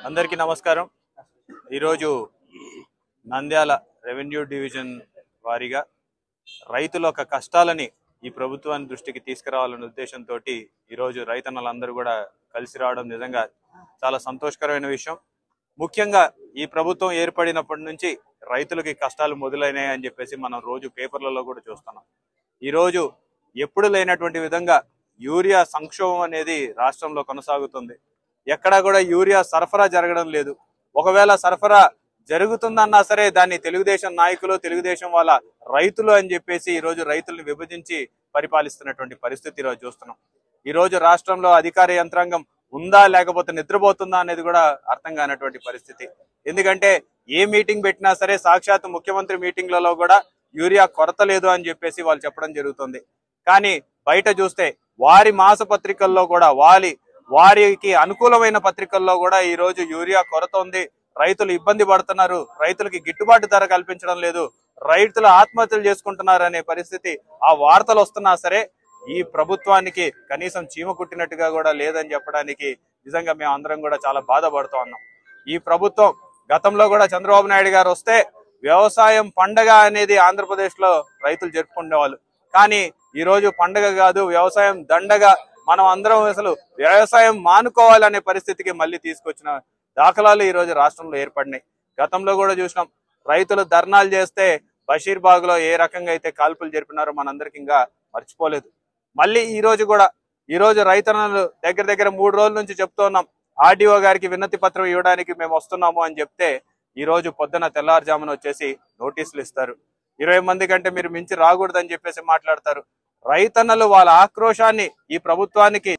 అందరికీ నమస్కారం। ఈరోజు నంద్యాల రెవెన్యూ డివిజన్ వారీగా రైతుల యొక్క కష్టాలని ఈ ప్రభుత్వాన్ని దృష్టికి తీసుకురావాలనే ఉద్దేశంతో ఈరోజు రైతన్నలందరూ కూడా కలిసి రావడం నిజంగా చాలా సంతోషకరమైన విషయం। ముఖ్యంగా ఈ ప్రభుత్వం ఏర్పడినప్పటి నుంచి రైతులకి కష్టాలు మొదలైనాయి అని చెప్పేసి మనం రోజు పేపర్లలో కూడా చూస్తున్నాం। ఈరోజు ఎప్పుడు లేనటువంటి విధంగా యూరియా సంక్షోభం అనేది రాష్ట్రంలో కొనసాగుతుంది। ఎక్కడా కూడా యూరియా సరఫరా జరగడం లేదు। ఒకవేళ సరఫరా జరుగుతుందన్నా సరే దాన్ని తెలుగుదేశం నాయకులు, తెలుగుదేశం వాళ్ళ రైతులు అని చెప్పేసి ఈరోజు రైతుల్ని విభజించి పరిపాలిస్తున్నటువంటి పరిస్థితి ఈరోజు చూస్తున్నాం। ఈరోజు రాష్ట్రంలో అధికార యంత్రాంగం ఉందా లేకపోతే నిద్రపోతుందా అనేది కూడా అర్థం కానటువంటి పరిస్థితి। ఎందుకంటే ఏ మీటింగ్ పెట్టినా సరే సాక్షాత్ ముఖ్యమంత్రి మీటింగ్లలో కూడా యూరియా కొరత లేదు అని చెప్పేసి వాళ్ళు చెప్పడం జరుగుతుంది। కానీ బయట చూస్తే వారి మాస పత్రికల్లో కూడా వారికి అనుకూలమైన పత్రికల్లో కూడా ఈ రోజు యూరియా కొరత ఉంది, రైతులు ఇబ్బంది పడుతున్నారు, రైతులకి గిట్టుబాటు ధర కల్పించడం లేదు, రైతులు ఆత్మహత్యలు చేసుకుంటున్నారు అనే పరిస్థితి ఆ వార్తలు వస్తున్నా సరే ఈ ప్రభుత్వానికి కనీసం చీమ కుట్టినట్టుగా కూడా లేదని చెప్పడానికి నిజంగా మేము అందరం కూడా చాలా బాధపడుతూ ఉన్నాం। ఈ ప్రభుత్వం గతంలో కూడా చంద్రబాబు నాయుడు గారు వస్తే వ్యవసాయం పండగ అనేది ఆంధ్రప్రదేశ్ లో రైతులు జరుపుకునేవాళ్ళు। కానీ ఈ రోజు పండగ కాదు, వ్యవసాయం దండగా మనం అందరం అసలు వ్యవసాయం మానుకోవాలనే పరిస్థితికి మళ్ళీ తీసుకొచ్చిన దాఖలాలు ఈ రోజు రాష్ట్రంలో ఏర్పడినాయి। గతంలో కూడా చూసినాం, రైతులు ధర్నాలు చేస్తే బషీర్బాగ్ లో ఏ రకంగా అయితే కాల్పులు జరిపినారో మనందరికి ఇంకా మర్చిపోలేదు। మళ్ళీ ఈ రోజు రైతన్నలు దగ్గర 3 రోజుల నుంచి చెప్తూ ఉన్నాం, ఆర్డీఓ గారికి వినతి పత్రం ఇవ్వడానికి మేము వస్తున్నాము అని చెప్తే ఈ రోజు పొద్దున తెల్లారుజామున వచ్చేసి నోటీసులు ఇస్తారు। 20 మంది కంటే మీరు మించి రాకూడదని చెప్పేసి మాట్లాడతారు। రైతన్నలు వాళ్ళ ఆక్రోశాన్ని ఈ ప్రభుత్వానికి